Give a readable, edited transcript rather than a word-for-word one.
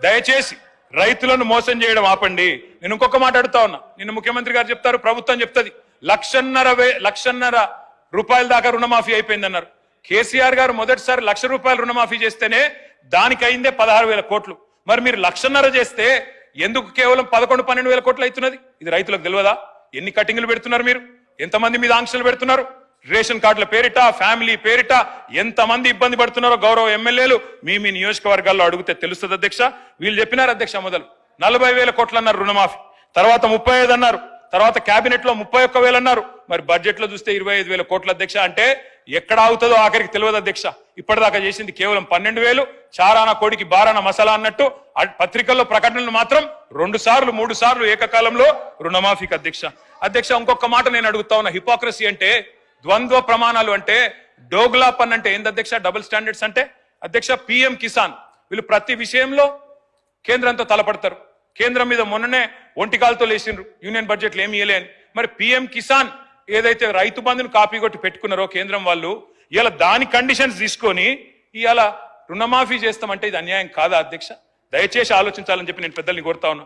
దయచేసి రైతులను మోసం చేయడం ఆపండి. నేను ఇంకొక మాట అడుగుతా ఉన్నా. నిన్న ముఖ్యమంత్రి గారు చెప్తారు, ప్రభుత్వం చెప్తుంది 1,50,000 రూపాయల దాకా రుణమాఫీ అయిపోయిందన్నారు. కేసీఆర్ గారు మొదటిసారి 1,00,000 రూపాయలు రుణమాఫీ చేస్తేనే దానికి అయిందే 16,000 కోట్లు. మరి మీరు 1,50,000 చేస్తే ఎందుకు కేవలం 11-12 కోట్లు అవుతున్నది? ఇది రైతులకు తెలియదా? ఎన్ని కటింగ్లు పెడుతున్నారు మీరు? ఎంతమంది మీద ఆంక్షలు పెడుతున్నారు? రేషన్ కార్డుల పేరిట, ఫ్యామిలీ పేరిట ఎంతమంది ఇబ్బంది పడుతున్నారో గౌరవ ఎమ్మెల్యేలు మీ నియోజకవర్గాల్లో అడిగితే తెలుస్తుంది అధ్యక్ష. వీళ్ళు చెప్పినారు అధ్యక్ష, మొదలు 40,000 కోట్లు అన్నారు రుణమాఫీ, తర్వాత 35 అన్నారు, తర్వాత కేబినెట్ లో 31,000 అన్నారు, మరి బడ్జెట్ లో చూస్తే 25,000 కోట్ల అధ్యక్ష. అంటే ఎక్కడ అవుతుందో ఆఖరికి తెలియదు అధ్యక్ష. ఇప్పటిదాకా చేసింది కేవలం 12,000. చారానా కోడికి బారానా మసాలా అన్నట్టు పత్రికల్లో ప్రకటనలు మాత్రం 2 సార్లు 3 సార్లు ఏకకాలంలో రుణమాఫీకి అధ్యక్ష. అధ్యక్ష ఇంకొక మాట నేను అడుగుతా ఉన్నా. హిపోక్రసీ అంటే, ద్వంద్వ ప్రమాణాలు అంటే, డోగ్లా పన్ అంటే ఏంది అధ్యక్ష? డబుల్ స్టాండర్డ్స్ అంటే అధ్యక్ష, పిఎం కిసాన్ వీళ్ళు ప్రతి విషయంలో కేంద్రంతో తలపడతారు. కేంద్రం మీద మొన్ననే ఒంటికాలతో లేచిండ్రు, యూనియన్ బడ్జెట్లు ఏమి ఇయ్యలే అని. మరి పిఎం కిసాన్ ఏదైతే రైతు బంధును కాపీ కొట్టి పెట్టుకున్నారో కేంద్రం వాళ్ళు, ఇలా దాని కండిషన్స్ తీసుకొని ఇవాళ రుణమాఫీ చేస్తామంటే ఇది అన్యాయం కాదా అధ్యక్ష? దయచేసి ఆలోచించాలని చెప్పి నేను పెద్దల్ని కోరుతా ఉన్నా.